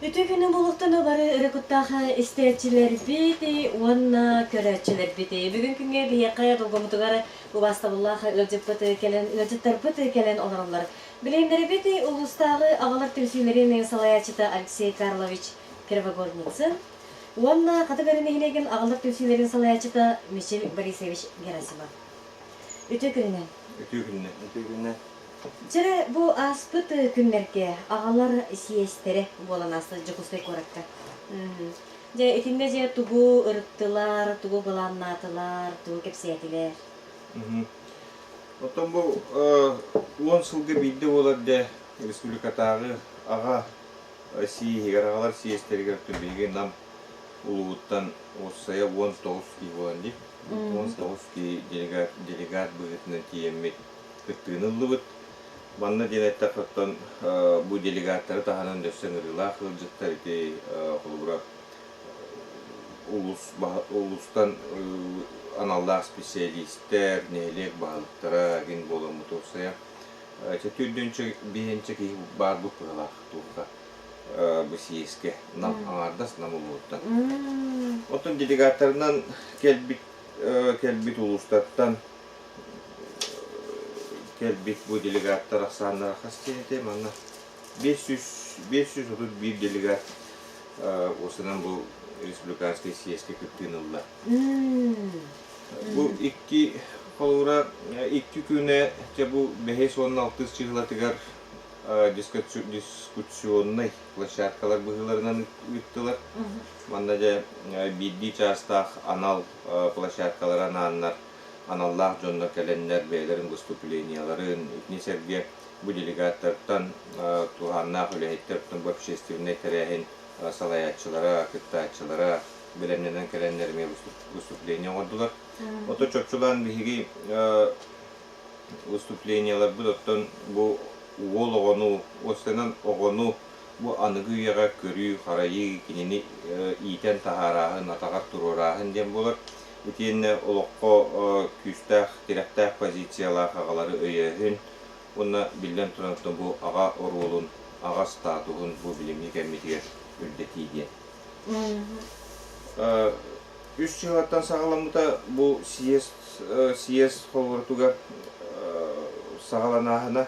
Ütügünün buluktanı bari ırıkıttağı isteçiler biti, onna köröçüler biti. Bugün günge bir yakaya dolgumutugar bu bastabullağı ılcıttar kelen olanlar. Bileğimleri biti, ulustağı ağalar tülsülerinin salayaçıta Alexey Karlovich Первогодницын. Onna kategorini hinegen ağalar tülsülerin salayaçıta Michel Борисович Герасимов. Ütügünne. Жere bu аспыт күннерге агалар сиестері болан асты жықустай көректі. Же этинде же тугу ырыктылар, тугу гыланнатылар, тугу кепсиятилер. Отон bu 10 сылғы бидді болады республикатағы аға сиегер сиестерге өттірбеген нам улуыттан осая 19 кей болан деп. 19 кей делегат бұғытына тиеммет күттігін ұлы бұд. Банна денетті қыттан бұл делегаттары тағанын дөссен ұрыла қылжыттар ете құлғыра улустан аналлақ специалистер, нелек бағылықтара ген болын мұтырсая. Түрдінші бейінші кей бар бұл құралақ тұлға бұл сиеске нам аңардас, нам ұлғыттан. Отын делегаттарынан келбит улустаттан Келбет bu делегаттар ақсанлар қастенете, маңна 531 делегат осынан бұл республиканский съездке көптен ұлда. Бұл 2 күні бұл 5-16 жылатығар дискуссионный площадкалар бұғыларынан үттілер. Маңна да бидді частақ анал площадкалар ананлар. Аналлах жонна кәленнер бәйлерін выступленияларын итнесерге bu делегаттардан туғаннақ үләйттірттің бұл общественный тәрәхін салаятчылара, кыттатчылара білемненен кәленнеріме выступления ордылар. Ото чөпчулан бігі выступлениялар бұдаттан бұл уол оғыну, осынан оғыну бұл анығы үйеға көрі, қарайы, кенені итен тағарағын, атағар тұрорағын дем болар. Үтенне олыққа күстәқ, теректәқ позициялар ағалары өйеғін, оны білден тұрантын бұл аға оролын, аға статуғын бұл білімге кәмметіге үрдетейді. Үш жылаттан сағаламыда бұл съезд қолғыртуға сағаланағына,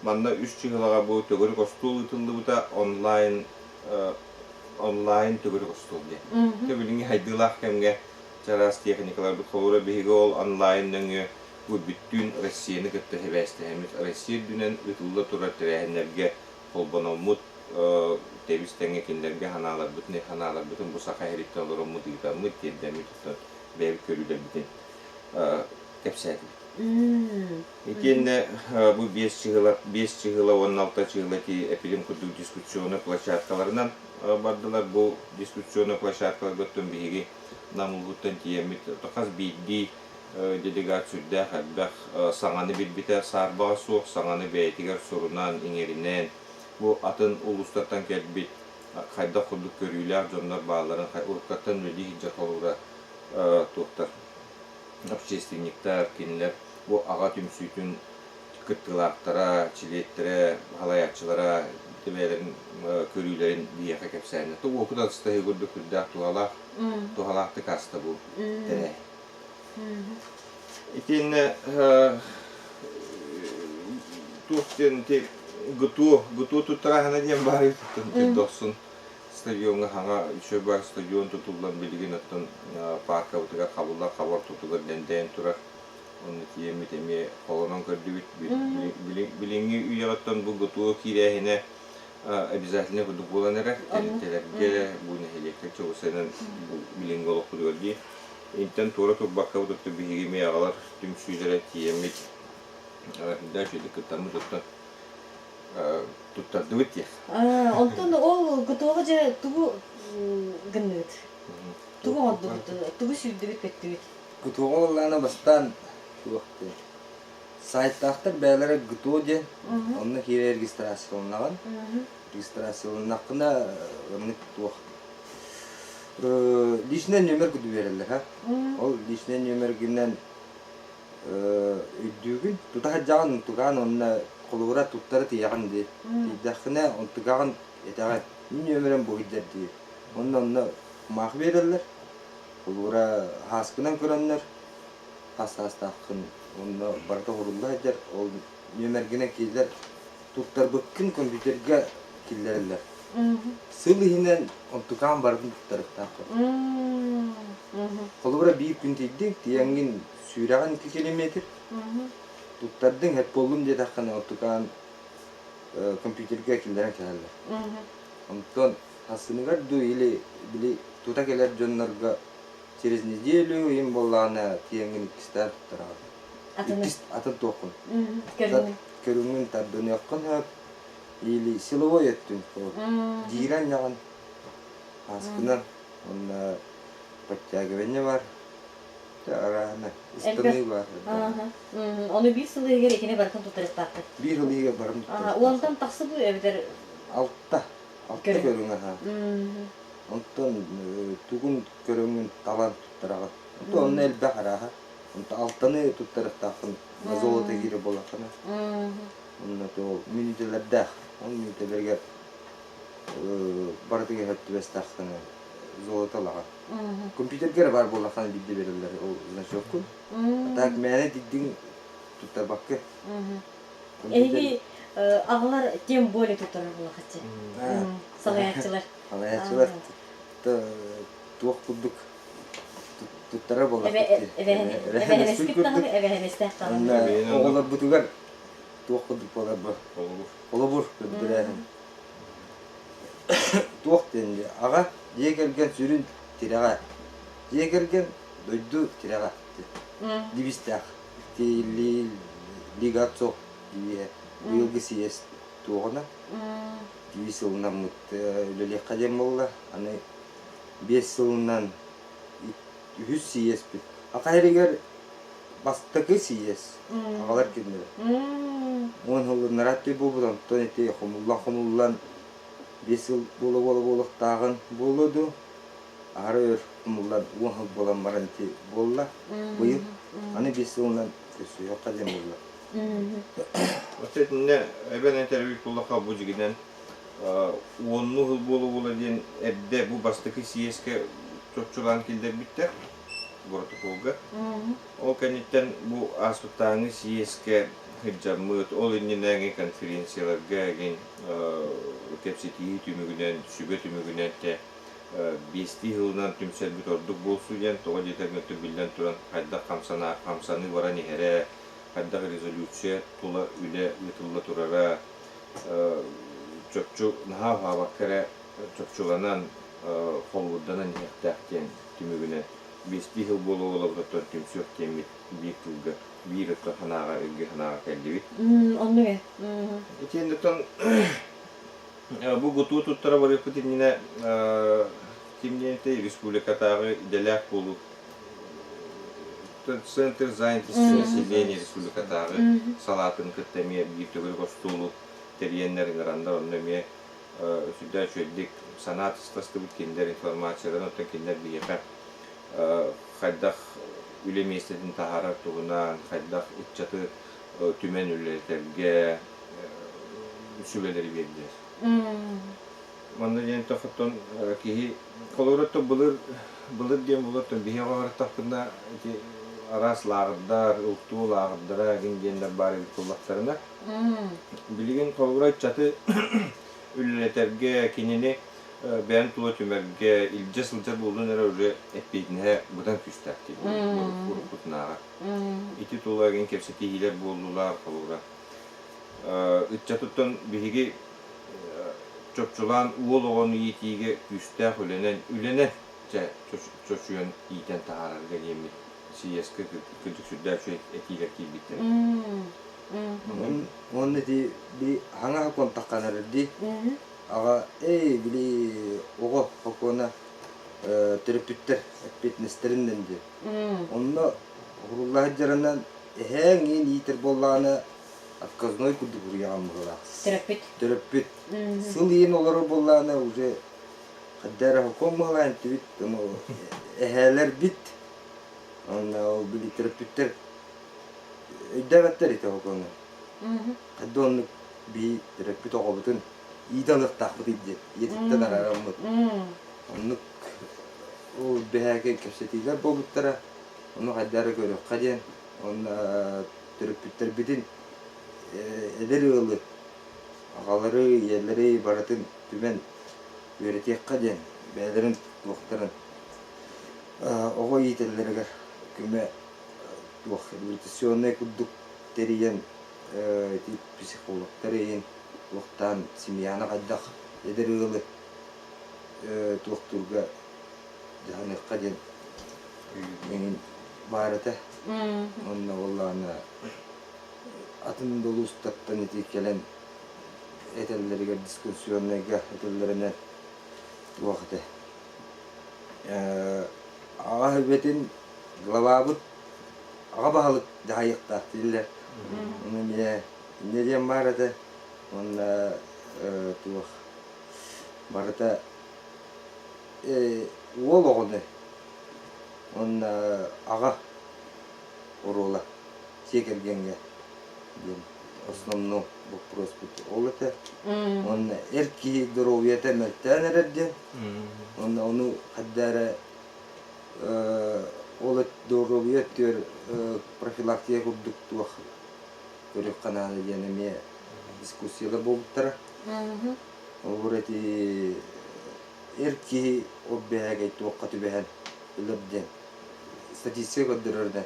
манда үш жылаға бұл төгірі қостуыл ұтылды бұда онлайн төгірі қостуылды. Төбіліңе хайдылақ кәмге Жарас техникалар бұл қолыра бейгі ол онлайнның бұл бүттін Россияны күтті хебәсті әмет. Россия дүнен үтілді тұра тірәхінлерге қолбан олмұд тәбістәңе кендерге ханалар бұтын бұл сақа әректі олар олмұд ұйтамыд, теддәмет ұттан бәйбі көрілер бүтін кәпсәді. Екенне бұл 5 чығыла, 16 чығыла әпілім күрдік дискуссионы площадкаларынан бардылар. Бұл дискуссионы площадкалар көттін бейгі намылғыттан тиемет. Тоқаз бейді делегацияда қәббәқ саңаны білбітер сарбаға соқ, саңаны бәйтігер сұрынан, еңерінен. Бұл атын ұлыстаттан кәлбет қайда құлдық көрілер, жонлар бағаларын ұрқаттан өлі хиджа қолыра тоқтар. Общественниктер, кенілер. Бұл аға түмсүйтін күттілақтара, чилеттері, ғалаятчылара, тәбәлерін көрілерін бейеқі кәпсәйіні. Тұғы оқыдан ұстайы көрді күрдәқ туғалақты касты бұл тәрәй. Екені тұқтен ғыту тұттырағына дем бар еттін. Доқсын стадионға хаңа үші бар стадион тұтылдан білген өттін парка ұтыға қабылда қабар тұтылар дәндәйін тұрар. Оны тиемет әме қолынан көрді бүт. Біліңгі үйеғаттан бұл ғытуы кейрәйіне обязательно күдік болан әрі. Тәлерге бұны электр чоғысайынан біліңгі олық көрді. Интен тура тұрбаққа бұдықты бігеме ағалар түмсүйдері тиемет. Дәл жеді күттамы тұттарды өт ек. Онтон ол ғытуға жа тұғы гүнні өт. Тұғы онды бұты, тұғы сүйді өт көтті өт. Ғытуға олғаны бастан сайттақтар бәлері ғыту де, оны кейре регистрациялынаған. Регистрациялынақына личный номер күді берілді. Ол личный номер күннен үддігін тұтаға жағын тұтаған онына қолығыра тұттары тияған де. Дейдіқіне тұтаған Etağa nömeren bu gider diye. Onunla mah verirler. Olura haskından görenler. Hasta hakkın. Onunla barda hurullah eder. O nömergine killer. Tuttar bakın kompüterge killerler. Sılihinen ontukan bardın tuttarıp takır. Olura bir gün dedik diyengin süragan 2 kilometre. Tuttardın hep bollum diye takkan ontukan kompüterge killeren kelerler. Ondan hasыныgar du ili bili tuta gelir jonlarga через неделю им боллана тиеңин кистер турат. Атын токун. Көрүнгүн тардын яккан хап или силовой өттүн. Диран яган аскынан онна подтягивание бар. Тарана истаны бар. Onu bir sılı eger ekine barkın tutarıp baktı. Bir yılıga барым. Ondan taksı bu evler Алтта көрүнгөн ха. Онтон тугун көрөңүн талант туттарага. Онтон элбе хараха. Онтон алтаны туттарып такын золото кире болакына. Онно то минутлерде, он минутлерге бардыгы хөттүбес такын золотолага. Компьютерге бар болакына бидде берилер. Ол значокку. Так мене дидин туттарбакка. Эги ağlar tем более tutarır bu hacı. Salayatçılar. Salayatçılar tuğ kurduk. Tuttara bolak. Evet, skiptanı evet tanı. Oğlar butugar tuğ kurduk bolar bu. Olabur ködüre. Tuğ dendi. Ağa diye gelgen sürün tiraga. Diye gelgen doydu tiraga. Dibistak. Li ligatso diye. Bilgisi есть туғына. Девиз жылынан өлелі қадем болды. Аны 5 жылынан 100 сиес бит. Ақайрегер бастықы сиес. Ағалар кендері. 10 жылын наратты болудан. Тонете құмыллан 5 жыл болы тағын болуды. Ары өр құмыллан 10 жыл болан маранте болла. Бұйыл. Аны 5 жылынан көсі қадем болды. Ötetinden ben interview kullaka bu cigiden 10 yıl bolu diyen evde bu bastaki siyeske çokçulan kilder bitti. Burada kolga. O kanitten bu aspettanı siyeske hicamıt olininen konferansiyalar gegen kapsitiyi tümügünen sübe tümügünen de 5 yıldan tümsel bir orduk bolsu diyen toğa yetermekte bilden turan hayda kamsanı varan ihere Hatta rezolüsiye tula üle yıtılla turara çöpçü naha havakere çöpçülanan Hollywood'dan nihektakken tümügüne 5 yıl bolu olabilir tümsü yok kemik bir tılga bir yıtı hanağa ilgi hanağa keldi. Onu ne? İçindeton bu gutu tuttara var yapıtın yine kimliğinde Respublika'da idelak bolu Центр занятости населения республикатағы салатын кіттеме бір түгіл қостулу терьенлерін ғыранда оннаме сүрді шөлдік санат ұстасты бүткендер информациядан оттан кендер бейеқі қайдақ үлеместетін тағара тұғынан қайдақ үтчаты түмен үлелерге сүбелері бердер. Манда ден тоқыттон кейі қолыратты бұлыр ден бұлырттын бейе ғағыр тақында Aras lağırдар, uğtu lağırdara gengender bari kullaklarına. Bilgin kolgura çatı ülleterge kinini ben tuğla tümerge ilce sılca bulduğun era öyle etbeytine budan küstakti. Kutnağa. İti tuğla gen kepseti hiler buldular kolgura. Çatıttan bihigi çöpçulan uğul oğunu yitiğe küstak ülenen çocuğun iyiden taharar geliyemir. Siyeske küçük sürdür şu etiyle ki bitti. Onun dedi bir hangi kontakkanlar dedi. Aga bili oğu okuna terapütler fitnesslerinden de. Onunla hurullah jarından en iyidir bollağını atказной kudu buraya almalılar. Terapüt. Sılıyın olur bollağını уже kadar hukumalar bit ama eheler bit. Ona bili terapütler ödevetler ite okunu. Kadonluk bir terapüt oğubutun идалык тахбыт идет. Етиттен арарамыт. Оннук ол бэхэгэ кэпсетилер болуттара. Onu haydары көрөк каден. Он төрөпүттер битин эдер ылы. Агалары, ерлери баратын түмен өретек каден. Бәлерин туактарын. Ого ителлерге күмө туак реабилитационный кудук териен тип психологтар ен туактан семьяны кайдак эдер ылы туактурга жаны каден менин барыта. Онна олланы атын долустаттан ити келен этеллерге дискуссионныйга этеллерine туакты. Ага бетин главабыт ага бахалык жайыкта тиллер. Мне не дем барыта. Онна туак барыта ол огоны. Онна ага орола секергенге дем основной вопрос был это он эрки здоровье-то мертвенерден он ону хаддара олет здоровье тер профилактика курдук туах көрөк каналы денеме дискуссиялар болуптара олети эрки оббеге туакка түбәһен илебден статистика дөрөрдә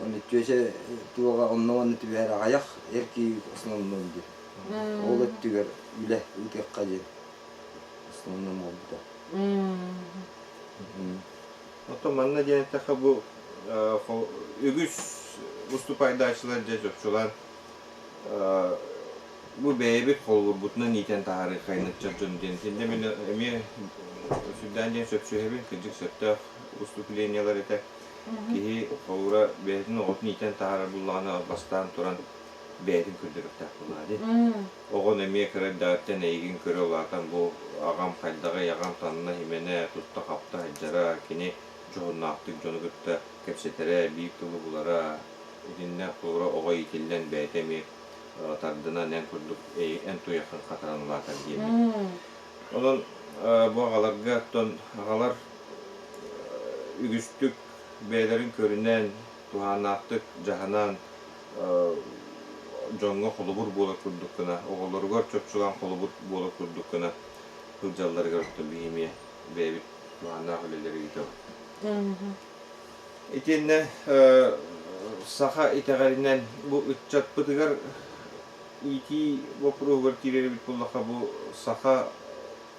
он төше туага оннон түбәһен аяк эрки основном ди олет түгәр үле үтек кадер основном болду. Ото манна денетте бу үгүс уступайдачылар жашоочулар бу бейбит холбутунан итен тахары кайнатча жөн тенде мен эми сүддан ден сөпсөһөбүн кыжык сөптө уступлениялар эте ки холура бейтин отун итен тахары булланы бастан туран бейтин күрдүрүктак булады. Огон эми кырдаттан эйгин көрө алатан бу агам кайдага ягам танына химене тутта капта жара кини жоннактык жонугутта кепсетере бийик тулу булара идинне холура ого итилден бейтеми тардына нен курдук эн туякын катаранылатар диеми. Онон бу агаларга тон агалар үгүстүк бээлерин көрүнен туханактык жаханан жоңго холубур боло курдуккана оголоргор чөпчүлан холубур боло курдуккана кылжалларга өттү бийими бээбит туханак өлелери гитеп. Итинне саха итегаринен бу үтчатпытыгар ити вопрогар тирербит буллаха бу саха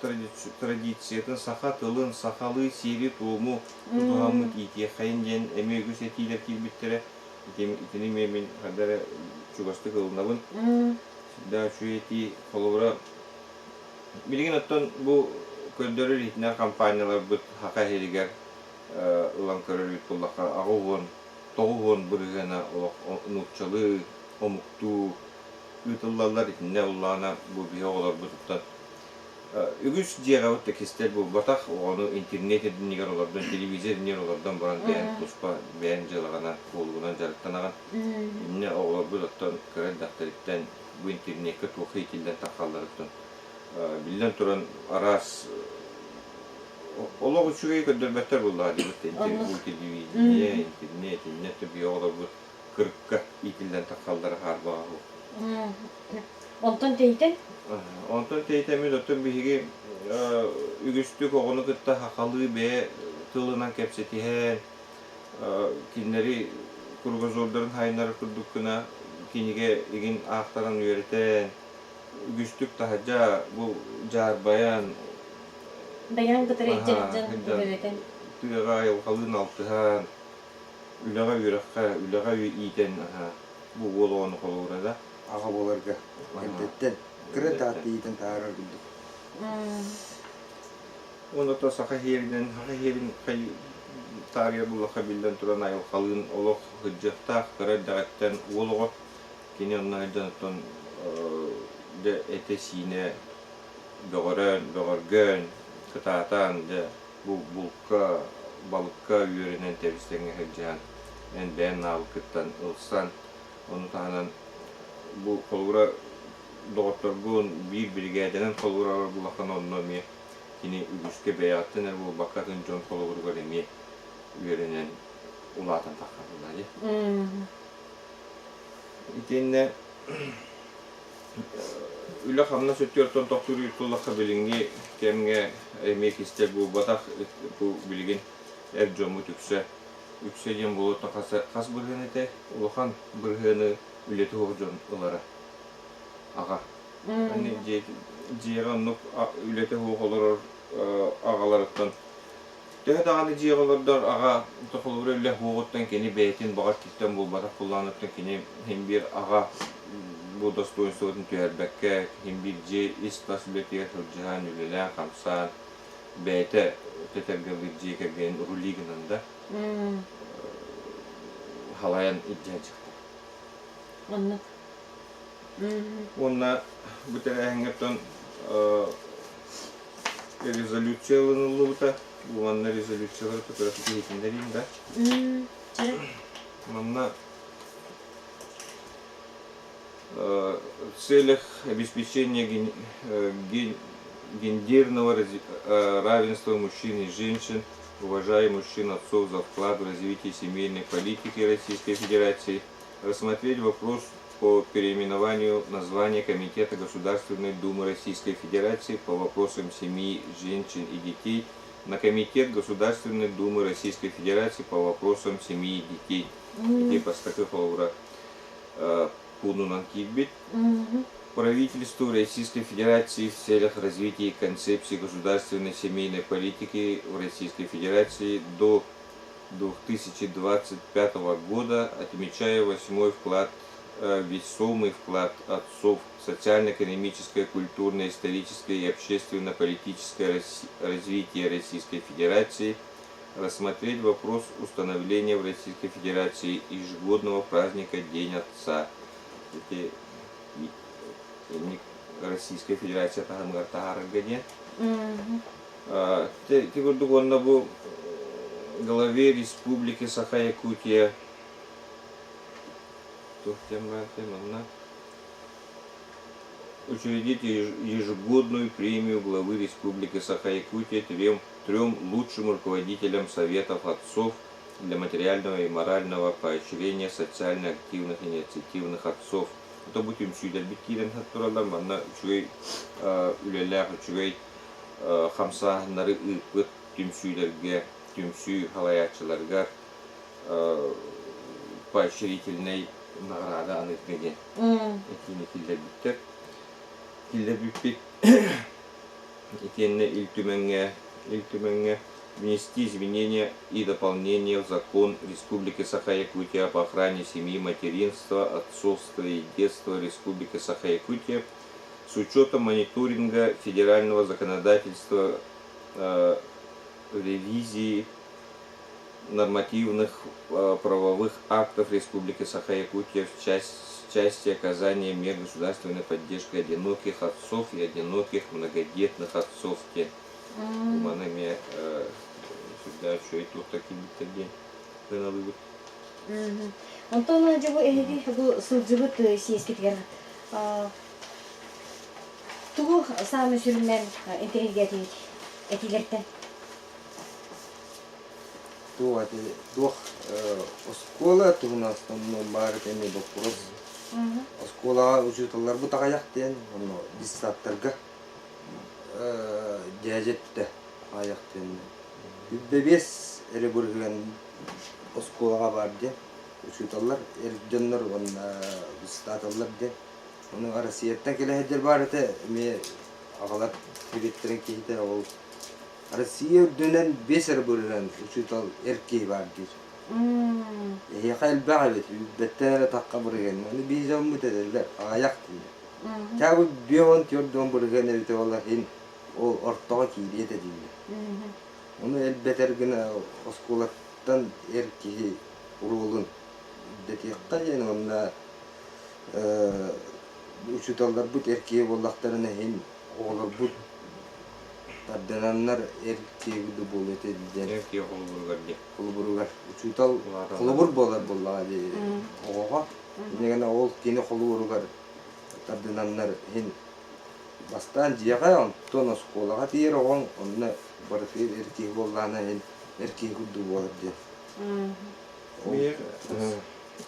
традициятын саха тылын сахалы сери тууму тутугамыт ити хайнден эмегүс этилер килбиттере итини мемин кадары чугасты кылынабын да чуети холовра билген оттон бу көдөрү итнер компаниялар бут хака хелигер улан көрөрбит буллаха агугон тогугон бургана нуччалы омукту ütüllärler itinde ullana bu biyolar bututan ügüs diğer tekstler bu batak onu internet ediniger olardan televizyon ediniger olardan baran beğen tuspa beğen jalagana kolgunan jarıktanagan inne olar bututan kare daftaritten bu internetke toxi itilden takallarıttan bilden turan aras Olo uçuğu ködürbetter bullaha dibette bu televizyon internet biyolar bu kırıkka itilden takalları harbağı. Ondan teyten? Ondan teytemiz ötün bihigi ügüstük oğunu kıtta hakalı be tılından kepsetihen kinleri kurgazorların haynları kurdukkuna kinige igin ahtaran üyeriten ügüstük tahaca bu jar bayan Bayan kıtırı içericen üyeriten tüyaga yalkalın altıhan ülaga üyerekka ülaga iyiten bu oğlu kolorada Ağa bolarga elbette kırı tahtı iten taharar bildik. Onu da saka herin kay tarihe bullaka bilden turan ayol kalın olok hıcıkta kara dağıttan oluğa kini onunla hıcıktan de etesine doğargön kıtatan de bu bulka balıkka yürenen temizlenge hıcıhan en beğen navukıttan ılsan onu tahanan bu kolura doğutturgun bir brigadenen kolurlar bulakan onunla mi kini ügüske beyattın bu bakatın John kolurlar mi üyerenen ulatan takarlar. İtinde üle hamna sütüyorton doktoru yutullaka bilingi kemge emek istek bu batak bu bilgin erjomu tükse yükselen bulutna kas bırhını ulakan bırhını ületi hoğucan ılara ağa. Hani ciğeranlık ületi hoğu olur ağalarıktan. Tehe dağını ciğeranlardan ağa tokulur öyle hoğuttan keni beytin bağır kitten bu batak kullanıptan keni hem bir ağa bu dostoyunstuvun tüyerbekke hem bir istas betiye hırcıhan ülelen kamsan beyte tetergirlik kergen ruliginanda halayan iddia çıktı. Anladım. Onunla bu tane hengetten rezolüsyon bu da bu anlar rezolüsyon da biraz eğitimleriyim de. Onunla в целях обеспечения гендерного равенства мужчин и женщин, уважая мужчин отцов за вклад в развитие семейной политики Российской Федерации, рассмотреть вопрос по переименованию названия Комитета Государственной Думы Российской Федерации по вопросам семьи, женщин и детей на Комитет Государственной Думы Российской Федерации по вопросам семьи и детей. Где постакы полура Пунунан Китбит. Правительству Российской Федерации в целях развития концепции государственной семейной политики в Российской Федерации до 2025 года, отмечая весомый вклад отцов в социально-экономическое, культурное, историческое и общественно-политическое развитие Российской Федерации, рассмотреть вопрос установления в Российской Федерации ежегодного праздника День Отца. Российская Федерация Тахаргане. Тигурдугонна бу главе Республики Саха-Якутия. Учредить ежегодную премию главы Республики Саха-Якутия трем лучшим руководителям Советов отцов для материального и морального поощрения социально активных инициативных отцов. Это будем сюда битирен хаттуралар манна чуй үлелер чуй хамса нары ипыт тümsüйлерге тümсүй халаячыларга поощрительный награда анытмеген. Этини килдер битпит итенне илтүмеңе внести изменения и дополнения в закон Республики Саха-Якутия по охране семьи, материнства, отцовства и детства Республики Саха-Якутия с учетом мониторинга федерального законодательства, ревизии нормативных правовых актов Республики Саха-Якутия в части оказания мер государственной поддержки одиноких отцов и одиноких многодетных отцов. Манами всегда что и тут такие битаги вынавывают. Антон жабу эги бу судзубут сиескетгер. Тугу самы сүрмен интернетге этилерте. Дух школа тугна основном барытыны вопрос. Школа учителлар бу тагаяктен, диссаттарга дяжетте аяктен. Бебес эребурген школага барды. Учителлар эрженнер статаллар де. Onun arasiyette kelehdir barete me ağalar tibettiren kihte ol. Arasiye dönen beser bulunan uçutal erkeği vardır. Yakal bağlet bettene takkaburgen. Onu bizden mütederler ayaktı. Tabi biyon tiyordon burgen evde vallahi o ortağa kiyet edildi. Onu elbeter gene oskolattan erkeği urulun. Dedi kayen onunla uçutallar bu erkeği vallahtarına hem oğlar bu tardananlar erkeği de bolet edildi. Erkeği kuluburgar diye. Kuluburgar. Uçutal kulubur bolar bollağı diye. Oğa. Yine ol kini kuluburgar. тардынаннар хин бастан жияга онтон осколага тиер оғон онна барыты эркеги боллана хин эркеги курду болар де.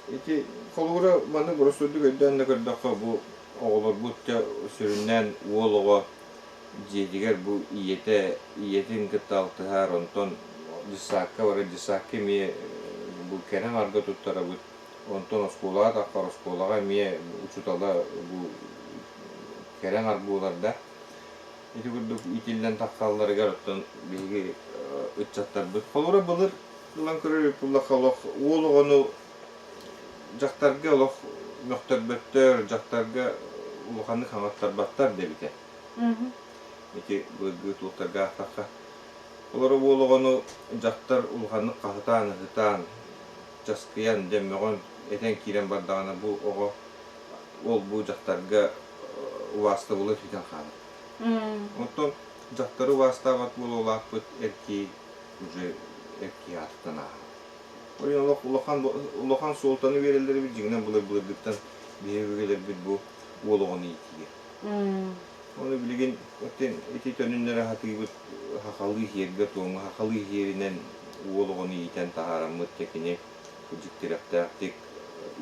Ити холура маны боросойдук өйдәнне көрдөккө бу оголор бутта сүрүннән уолого жедигер бу иетин кытталтыхар онтон дисакка бара дисакке ми бу кенен арга туттара бу онтон осколага таккар осколага ми учутала бу кенен аргууларда ити курдук итилден таккалларыгар оттон биги ытчаттар бут холура былыр Улан көрөр пуллахалох уологону жактарга олох мөхтөрбөттөр жактарга улаханы хаматтар баттар дебите. Ити быгыт ултарга атакка. Олар уологону жактар улаханы кахытан хытан жаскыян деммегон этен кирен бардагана бу ого ол бу жактарга уаста болот битен ханы. Онтон жактары уаста бат бололаппыт эрки уже эрки аттана. Oyun ulakan sultanı verirleri bir cignen bulabilirlikten biheveler bir bu uologonu itiye. Onu bilgin eti tönünlere hatı hakalı yerge toğun hakalı yerinden uologonu iten taharamı tekini kucuk tarafta tek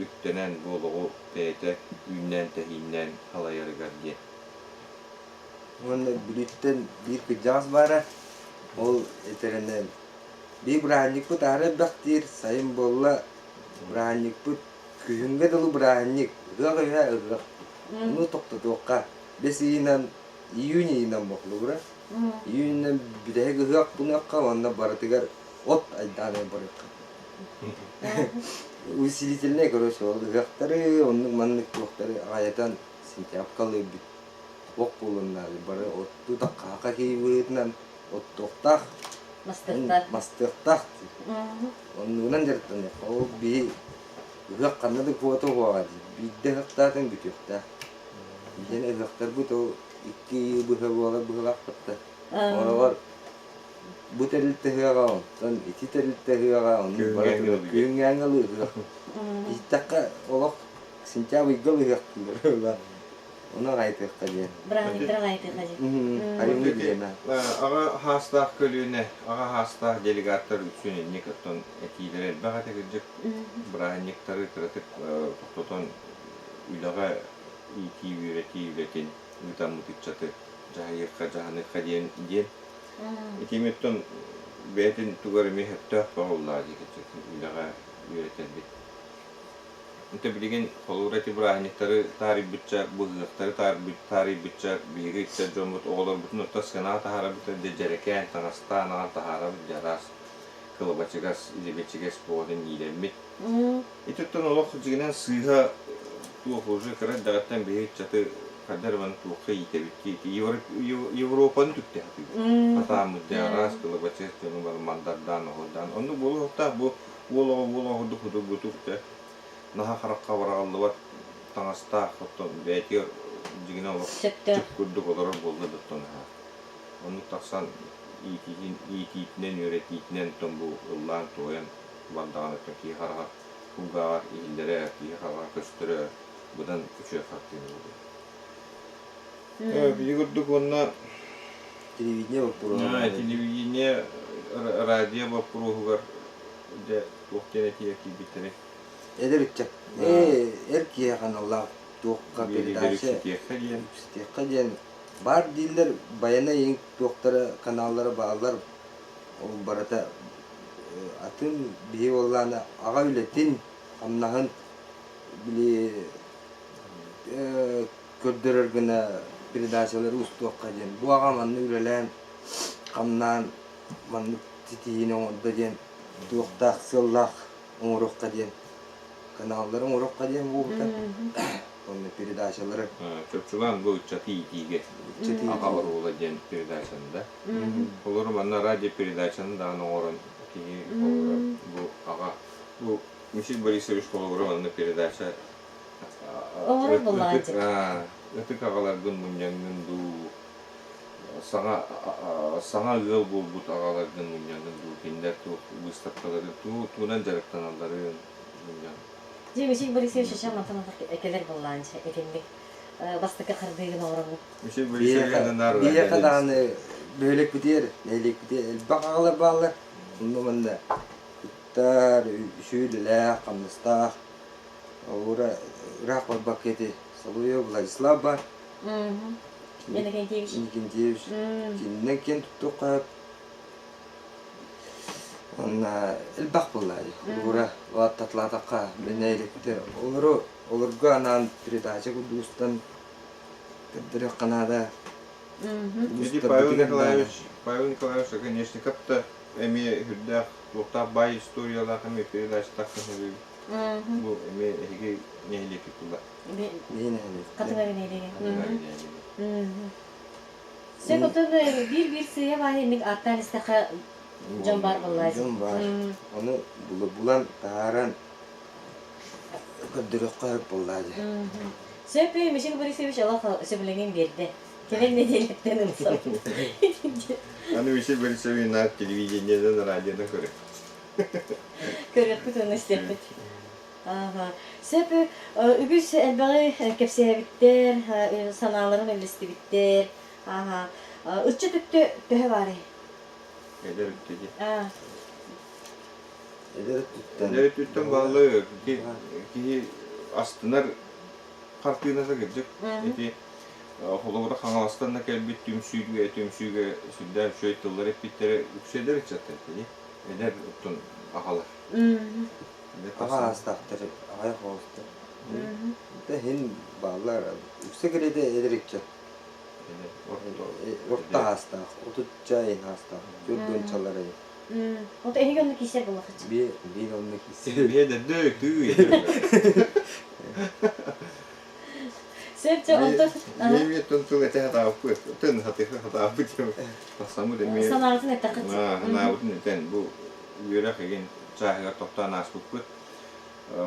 üttenen uologu tete ünnen tehinnen halayarı gardiye. Onu bilitten bir kıcağız var. O eterinden bir brannik put arab baktir sayın bolla brannik put kühünge dolu brannik gaga ya ıgak onu tokta tokka besinan iyuninan boklu bra iyuninan bidaya ıgak bunakka onda baratigar ot aydane barakka usilitiline görüş oldu ıgakları onun manlık tokları ayatan sintiyap kalı bit bok bulunlar bara ottu da kaka hivitnan ot tokta Mastırtak. Ondan jartan ya. O bir ıgak kanada foto var. Bir de haktaten bütükta. Yine ıgaklar bu to iki buha bola buha hakta. Ona var. Bu terilte hıga on. Son iki terilte hıga on. Küngengalı ıgak. İtaka olak sinca viggal ıgak. Ona gayet kadiye. Brahmi gayet kadiye. Ayın gidene. Aga hasta kölüne, aga hasta delegatlar üçün nekatton etiler bagata gidecek. Brahnikları kratık toton ulaga iti üretin utam mutikçatı cahiyekka cahanı kadiyen diyen. Etimetton betin tugarimi hepta pahulla diyecek. Ulaga üreten bit. Itu bilgin kolurati brahnikları tarih bütçe buzlukları tarih bütçe bilgi içe jomut oğlar bütün ortas kana tahara bütün decereken tanastana tahara jaras kılıbaçıgas ilebeçigas boğdun ilemit. Itu olok jiginen sıyha tuğ hoca kara dağıttan bir çatı kadar van tuğ ite bitti. Avrupa'nın tütte hatı. Hata müdderas kılıbaçıgas canım var mandardan oğuldan. Onu bolu hatta bu bolu hudu butukta. Naha harakka varallı var tanasta hoton betiyor jigina olok çıkkuddu kolor boldu dotton ha. Onu taksan itinen üretinen tombu ullan toyan bandağını ki harha kungar illere ki harha köstere budan üçe farklı oldu. Evet, bilgurduk onna Televizyon vapuru. Televizyon radyo vapuru var de tohteneti ki bitene. Eder ütçek. Erkiye kanallar dokka передача. Kajen bar diller bayana yin doktora kanallara bağlar. O barata atın bir olanı ağa ületin amnahın bile kördürür gına передачалары устук kajen. Bu ağa manlı ülelen kamnan manlı titiğini onda diyen doktak sıllah umuruk kajen. Kanalların oruk kadiyen bu da. Onun передачалары. Çöpçülan bu çatı itiğe. Ağa var olacağın передачасында. Olur bana radyo передачасында аны орын ki bu ağa bu Михаил Борисович olur bana передача. Olur bulacak. Ötük ağalardan bunyanın du sana yıl bu ağalardan bunyanın du kinder tu выставкалары tuğunan jarıktan alları bunyan. Жемешек Борисович шашам математик экелер болланча экенлик бастыкка кырдыгын орогу. Миши бөлüşерген нар. Бие каданы бөлек битер, нелек битер. Багалар балар. Мында тар шүйле камныста. Ора рахмат бакети. Салуя Владислава. Енекентьевич. Никентьевич. Киннекен туттука. Она элбах буллай. Ора ваттатлатака менелектер. Олорга анан передача кудустан кадыр канада. Миши Павел Николаевич, конечно, как-то эми хүрдах луктап бай историялар хами передача такканы. Бу эми эги нехилеки тула. Катыгары нелеген. Sen otada bir sıya var hendik attan istaka John var vallahi. John var. Onu bulan taran kadırıqqa bulladı. Sen pe mişin bari seviş Allah sebelengin berdi. Kelen ne diyelikten ımsal. Аны миши бөлüşevi на телевидениеден, радиоден көрөт. Көрөт бүтүн истепет. Ага. Sen pe ügüs elbagi kepsehebitler, sanaların ellistibitler. Aha. Ütçü tüttü töhe var. Eder üttedi. Eder Ütten bağlı ki astınlar partiyinasa gelecek. Eti Холовра хаңаластан келбит түмсүйге сүддән шөй тыллар эппиттері үкседер ичатты. Эдер уттун ахалар. Аға астақтыр, ағай қолыстыр. Хен балалар үксекереде едерекчі. Орта астақ, отутча ен астақ, жөрдөн чалары. Ота эһиге онны кисер болақыч. Бир онны кисер. Беде дөк түү. Sepçe oldu. Mimi tuntun ete hataappu, tun hataappu diyor. Pasamu demi. Sanatın ette kıt. Na utun eten bu yöre kegen çahıga toptan aspukput.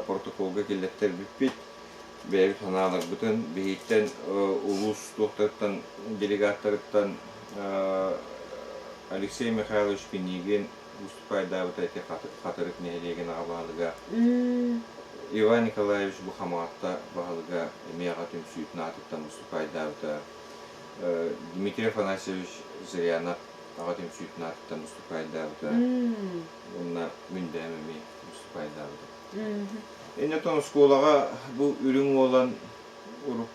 Protokolga kelletler bitpit. Beyit hanalar bütün beyitten ulus doktordan delegatlardan Алексей Михайлович Пенигин выступает да вот эти хатырык нелеген абалыга. Иван Николаевич Бухаматта багалыга мега түмсүйт натыктан выступает да вот Дмитрий Афанасьевич Зырянов ага түмсүйт натыктан выступает да вот онна мүндәмеми выступает да вот. Эне тон школага бу үрүң olan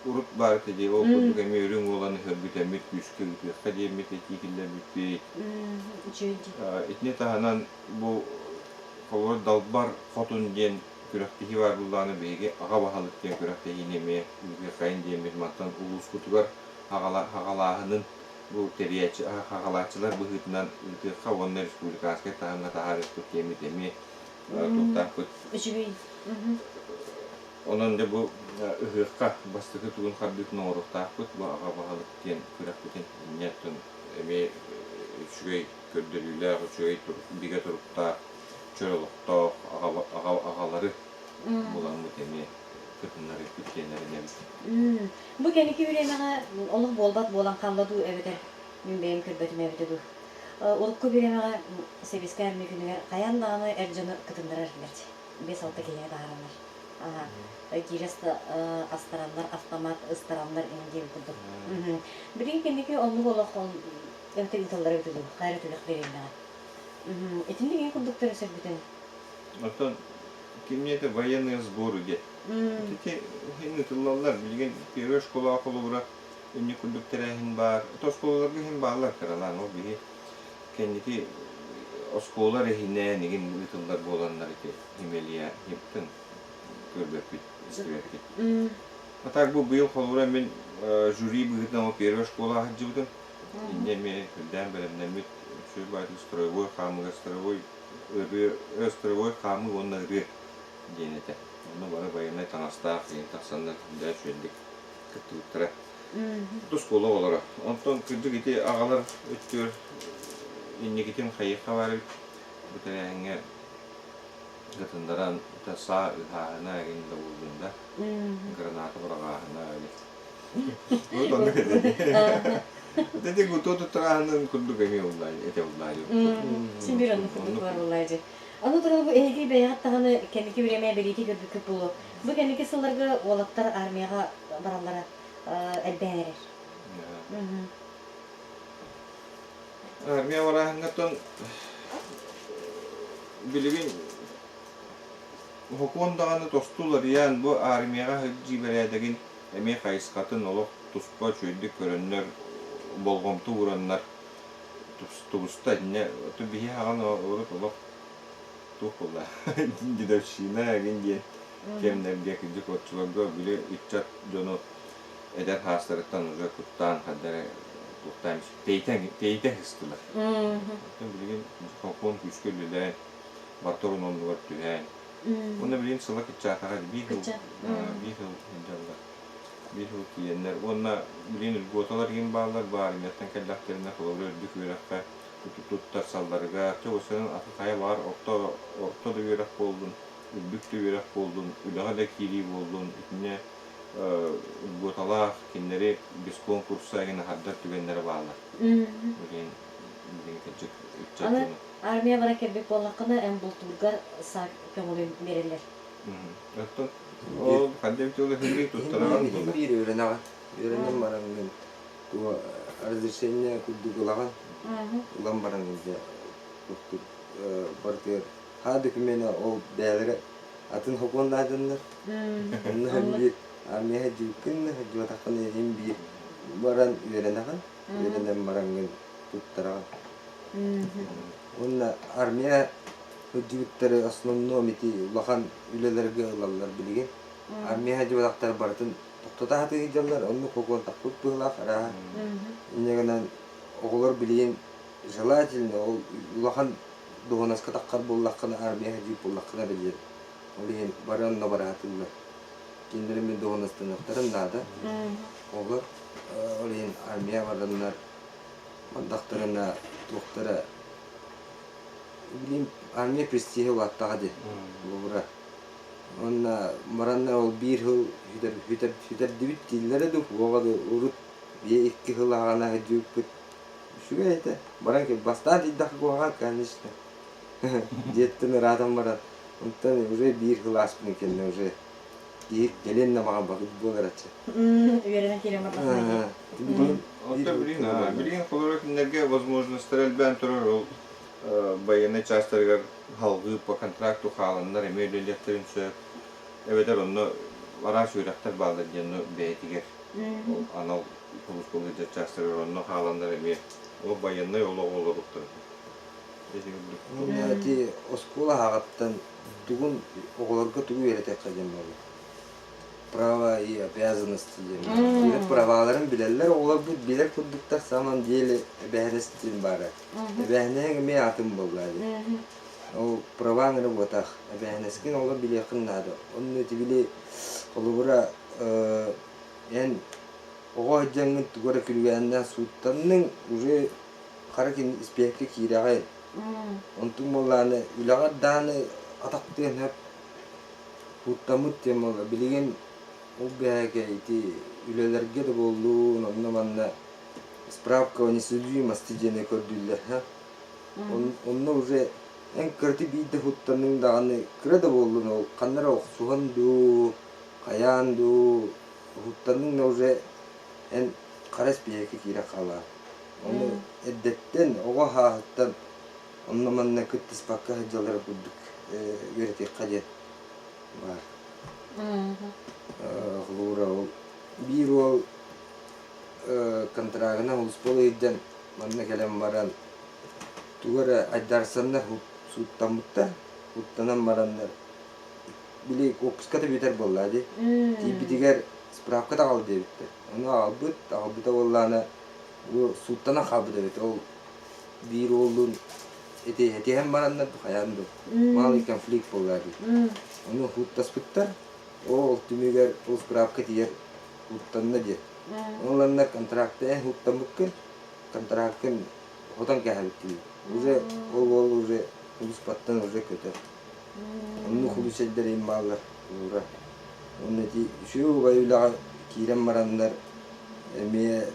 урут бар теди о кудуга ми үрүң olan хөрбүтөмүт күскө кадемет этикиллер бүтпейт. Этне таханан бу ховор далбар хотун ден күрәктеги бар булланы беге ага бахалык ден күрәктеги неме үгө кайын демет маттан улус кутугар агалаһынын бу териячы агалачылар быгытынан үгө хавоннер республикаска таңга тахар кемет эми туктап кут. Онон да бу ыгыкка бастыгы тугун кардытын оруктап кут бу ага бахалык ден күрәктен неттен эми үчгөй көрдөрүлөр үчгөй биге турупта чөрөлөктө агалары булан бу теме кытыннар күткенлеринен. Бу кеники биремага олуг болбат болан калладу эбетер. Мен бейим көрбөтүм эбетеду. Олукку биремага себискер мекүнүгөр каяндаганы эржөны кытындарар билерди. 5-6 кене дааранар. Киреста астарандар, автомат ыстарандар инден курдук. Бирин кеники олуг олокон эбетер италлар эбетеду. Кайры төлөк беремдага. Этинде ген курдуктар эсебитен. Антон кимнете военные сборы де. Эти хин тыллалар билген первая школа акылыбыра эмне курдуктар хин бар. То школаларга хин барлар каралан о биги кеники школалар хине неген тыллар боланнар эти химелия хиптен көрбөпүт истебеппит. Атак бу быйыл холура мен жюри быгытан о первая школа хаджыбытым. Инеме күлдән белемнәмит строевой хамыга строевой хамы онна ыры денете. Оны бары байынай танастақ, тақсандар күнді шөлдік кіттіліктірі. Тұс қолы олары. Онтон күрді кете ағалар өттер иннекетен қайыққа барып, бұтыр әңге ғытындаран таса ұхағына әгенді болдыңда. Гранаты бұрағағына әге. Бұл тоны кәдеді. Dedi gutu tutrahanın kurduk emi olay, ete olay. Sen bir anı kurduk var olaydı. Anı duralı bu ehli beyat tağını kendiki biremeye belirti gördük köp bulu. Bu kendiki sıllarga olatlar armiyaga baranlara элбәһәрер. Армия варахыңгаттан билигин хокуондаганы тостулар ян бу армияга хыджи бередегин эме кайыскатын олох туспа чөйдү көрөннөр болгомту ураннар тубуста не тубихи хаган орут олох тухула дидовщина гинди кемнерге киджи котчуларга биле итчат жону эдер хастарыттан уже куттан кадере туктаймыш тейте хыстылар билигин хокуон күчкөлүлән барторун ондугар түһән оны билин сыла кичакага бихил киеннер онна билин ылготалар ген баалар бар меттен келлактерине кылылыр дүкүракка туттар салдарга чогусунун аты кая бар орто да үйрак болдун бүк да үйрак болдун үлага да кири болдун итине ылготалар киндери без конкурса ген хаддар түгеннер баалар билин кечик Аны армия бара кебек боллакына эм бултурга сак көңүлүн берелер. Оттон ол кандемтөөгө хилги туттараган болду. Бир öğrendim barangın. Tuva разрешение кудугулаган. Улам барангын же. Доктор бартер. Ха документ ол бәлере атын хокундадындар. Оннан бир армия жүкүн жотакын эм бир баран öğrendim барангын туттараган. Онна армия хөдүгүттери основной мити улахан үлелерге ылалар билген. Армия жыбалактар бартын токтотаты жаллар, онну кокон такут была кара. Инегенен оголор билген желательно ол улахан догонаска таккар боллаккана армия жип боллаккана билер. Олен баранна баратылар. Киндермен догонастын актарында оголор олен армия бараннар мандактарына доктора билим армия престижи ваттагы бура онна маранна ол бир хыл хитер дибит тиллере ду вогады урут бе 2 хыл агана хажуп шуга эте баран ке бастан дидак гога конечно жеттен радам барат онтан уже бир хыл аспын кенне уже келен намага багып боларачы Үйренен келем атасына. Отто билин колорокинерге возможностьтар элбен турар ол баяны частаргар халгы по контракту халаннар эмелелектерин сөп эбедер онно вара сүйрактар баалар женно бетигер анал кулускулы частаргар онно халаннар эме ол баянный олоруктар Ти оскола хагаттан тугун оголорго тугу берете кадем болду. Права и обязанности. Бирет праваларын билелер, олар бу билер кудуктар саман деле обязанностин бара. Обязанность ме атым болгады. Ол праваңы ботах, обязанностин олар биле кыннады. Онны тибили олура эн ого жангын тугора күлгәндән суттанның уже каракин испекке кирагай. Онтун молланы улагаданы атактын хеп хуттамыт темага билген убяге ити үлелерге де болду, онна манна справка о несудимости дене көрдүллер, ха. Онна уже эн кырты бийде хуттанның даганы кыреде болду, ол каннара оксуганду, каянду, хуттанның уже эн карас бияке кире кала. Оны эддеттен ого хааттан онна манна кыттыс пакка хаджалар куддук үйрете кадет бар. Хлора бир ол контрагына успол иден манна келем баран тугара айдарсанна суттамытта хуттанан бараннар били опуската битер боллады тибитигер справкада калды битте аны албыт болланы у суттана калды бит ол бир олун этем бараннар хаянды мали конфликт боллады аны хуттаспыттар ол түмегер ол справка тиер хуттанна де оланна контракты хуттамыккын контрактын хотан кәһәбитти уже ол уже успаттан уже көтөр онну хулусәддер имбалар ура оннати шу байлар кирем марандар эме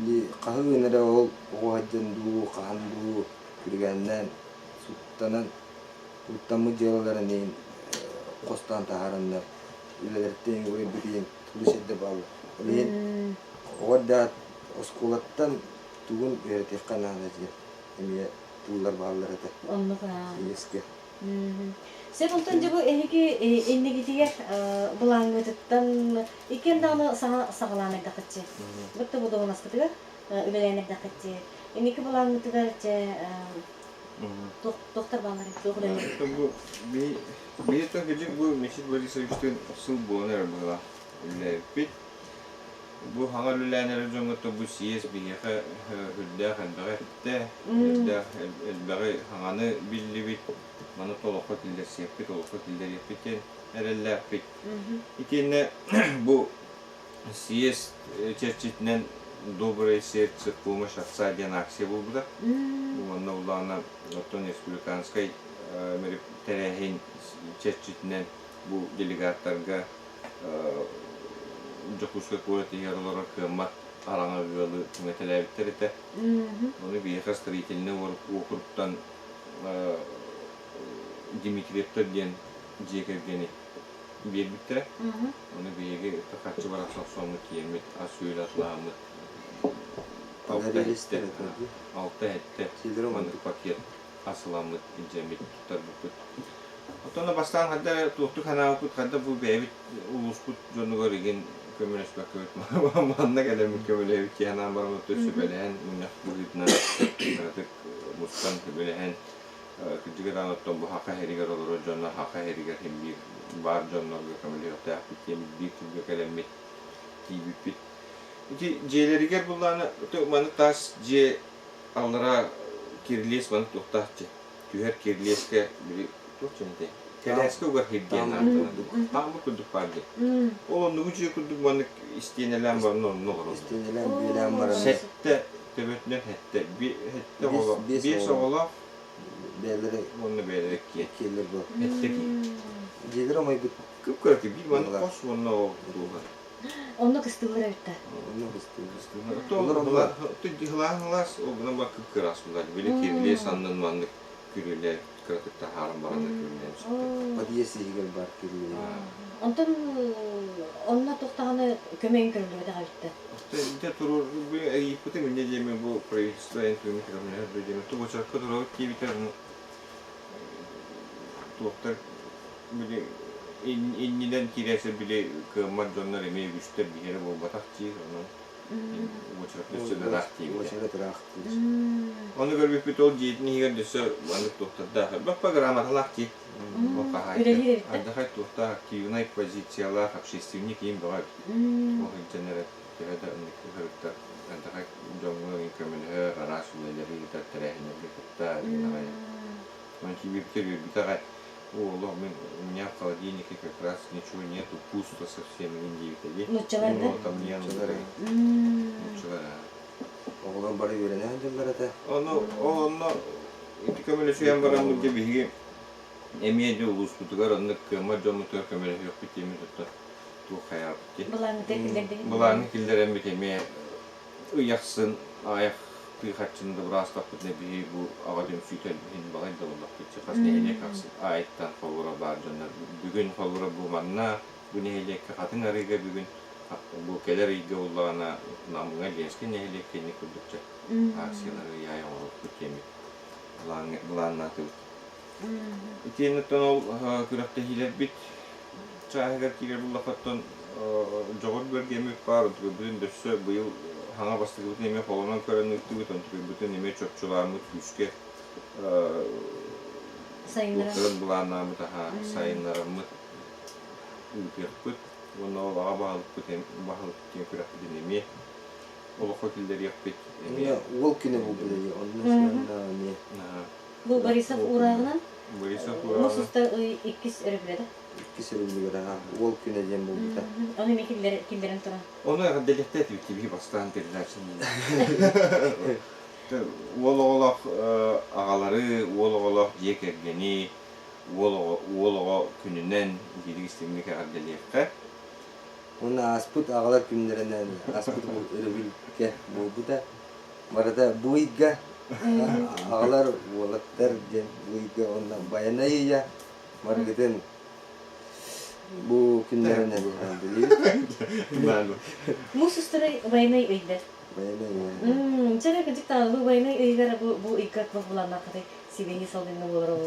ли кахынара ол огаҗанду каханду киргәннән суттанан хуттамы җылларын костан таһараннар үлелерден ой бирин хулусәддер бал Мен orada oskulattан tugun öğretir kanalacı. Emiye tullar bağlar ete. Оннуга. Eski. Sen ondan bu ehiki ennegitiger bulangıtıttan iken dağını sana sağlamak da kaçı. Bitti bu doğum askıtıga ülelenek da kaçı. Enneki bulangıtıgar doktor bağları doğrulayın. Bu bir de gece bu Mesut Borisovic'ten asıl bu ne bu? Bit bu hangi lülener jongoto bu siyes bir yaka hülda handırette hülda elbari hangi billi bit mana tolokot iller siyepit tolokot iller yapiten ereller bit ikine bu siyes çerçitnen доброе сердце помощь отца диан акция bu da bu anda ulana Otton Respublikanskay terehen çerçitnen bu delegatlarga Jokuska kuvveti yarılara kıymat arana gılı tümetelebitler ete. Onu bir yaka stritelini okuruptan Dimitriev'de diyen Cekergeni bir bitti. Onu bir yaka takatçı var aksak sonlu kiyemet, asuyla atlahamı. Altta hette. Mandık paket asılamı incemit tutar bukut. Otona bastan hadda tuğtuk hana okut hadda bu bebit uluskut jonu göregen kömünes bakıp manna gelen mükemmel ki hana barma tösü belen minyak buhitna artık mustan belen kıcıgan otton bu haka heriger olur jonna haka heriger hem bir bar jonna kömüle yokta bitim bir tüm gelen mit bit iki celeriger bulana manı tas ce allara kirlies manı tuhtahçı tüher kirlieske bir tuhtçente Keleske ugar hidden artık. Tam bu kuduk vardı. O nucuya kuduk manık isteyenelen var ne olur. İstenilen bilen var. Sette tebetler hette hette ola. Bir ola Belleri onu belirek ki. gelir bu. Hette ki. Gelir ama bu Kıpkırık bir manık kos onu o duvar. Onu kıstıgır ötte. onu istiyor. To bular hılas o buna bak kıpkıras bular. Böyle kirliye sandın manık kürüyle kırıkta haram baranda kürüyle. Adiyesi higal bar kirli. Ondan onna tohtağını kömeğin körülüğü de kalpte. İşte turur bir ipute mi ne diyeyim bu projesto entümi kırmızı ne diyeyim tu boşa kadar ki biter mi? Doktor böyle inniden kirese bile kırmızı donlar emeği güçte bir yere bu batakçı onu. Boşa üstüne rakti. Boşa rakti. Onu görüp bir tol ciddi higar dese manık doktor da bak программа rakti. Üreli Отдыхать тухта активной позициялах общественник им бывает. Ох, интернет тереда никаких отдыхать дома никаких раз улетели это трехне бегута иная. Он тебе перевел битара. О, лох, у меня в холодильнике как раз ничего нету, пусто совсем индивидуально. Ну, чего там не нужно. Чего? Oğlan bari öyle ne hanımlar ata? Onu İtikamele şu yan baran bu gibi Emiye de ulus butugar anlık maca motor kamera yok bitimi tuttu. Tu hayat ki. Bulan killer em bitimi uyaksın ayak bir kaçında biraz takut ne bir bu ağacın sütel hin bagay da Allah bitse kas ne hele kaksın ayettan favora barcanlar bugün favora bu manna bu ne hele katın arıga bugün bu keler iyi Allah'ına namına gelsin ne hele kendi kurdukça aksiyaları yayan olup bitimi bulan natı İtiğini tonol kürekte hiler bit çağıgar kiler bu lafatan jogur bölgemi var bütün döşe bu yıl hana bastığı bütün eme falan körenlikti bütün eme çöpçülarımız güçke sayınlarım bulanlarımı daha sayınlarımı ülkeput bunu ola bağlık bütün bağlık kürekte dinlemi ola hotelleri yapıp Ya ol günü bu böyle ondan sonra ne? Bu Borisov urağının Borisov ikis örükledi. İki sürümlü göre ha. Ol günü diyeceğim bu burada. Onu mi killerin turan? Onu delekte ettik gibi bastan dediler şimdi. Oğlak ağaları, oğlak yekergeni, oğlak gününden gidik istemlik ardeliyekte. Onu asput ağlar günlerinden asput bu öyle bir bu da. Marada bu idga ağlar oğlaklar den bu idga ondan bayanayı ya. Margeden bu günlerine Nalu. Мусустары войны өйдер. Bayana Чара кыжык таа бу войны өйгөр бу иккат булана кытай сибени салдыны болор.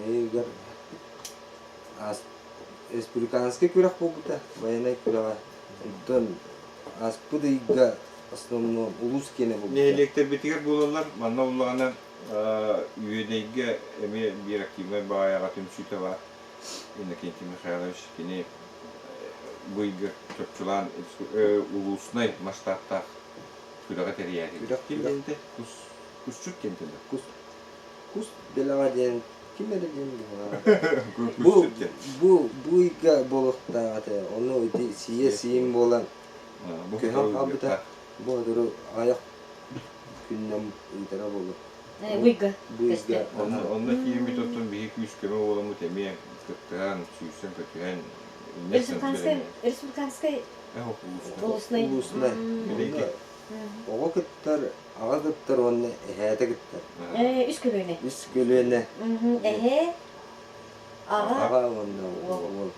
Bayana as республиканский күрәк булды. Bayana күрәк. Онтон as bu diga основном улус кене булды. Ne elektrik bitiger bulurlar. Manna ulağına üyedeyge emi bir akime bayağı tümsüte var. Yine Kentin Mikhailovich kini bu ilgi çöpçülan ulusnay maçtatta kürağa teriyeri. Kürak, Kimdende? Kusçuk kimdende? Kus belaga den kim edin bu Kusçuk. bu iga bolukta ate onu öde siye bolan Bu köham abita bu duru ayak gündem idara bolu. Уйга. Bu iga Onda kimi tutun bir iki üç keme olamı temiye kıttıran, süysen kötüyen. Республиканская Ulusnay. улусный. Ulusnay. Oğa kıttar, ağa kıttar onu ehete kıttar. Үч көлөйнө. Üst gölüne Эхе. Ага. ağa onda ol.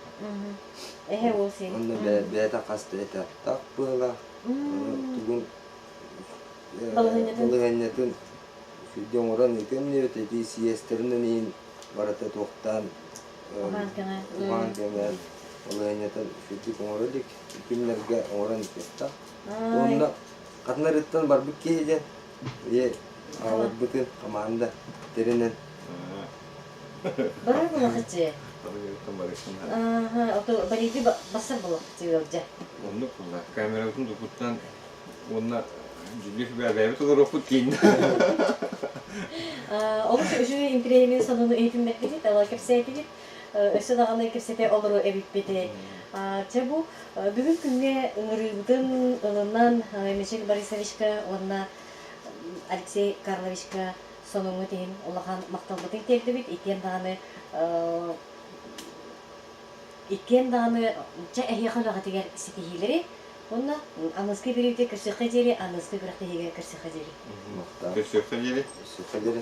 Эхе ол сен. Onda beta kastı ete tak bıla. Tugun Balıganyatın şu döngüran iken ne ötedi siyesterin in barata tohtan Оған кана. Uman kemer Balıganyatın şu döngüralık kimlerge oran kesta. Onda katnar ettan barbuk kehiden ye ağır bütün komanda derinen Барар булакчы. Tam barışın. Ага, ото бариди басар булакчы болжа. Onu kullan. Kameranın dokuttan onunla Cüllif bir bebek olur okut giyin. Олуш үчү интерьерин сонуну эйтимдеп кетет, ала кепсетип, өсө даганы кепсете олору эбиппете. Чебу бүгүн күнгө ыңырыбытын ылынан Михаил Борисовичка, онна Алексей Карловичка сонуңу тейин улахан макталбытын тердибит, иккен даны ча эхиялага тегер ситихилери. Онна аныскы берипте кирсекке жери, аныскы биракта егер кирсекке жери. muhtar. Köşkte geri. Süfederi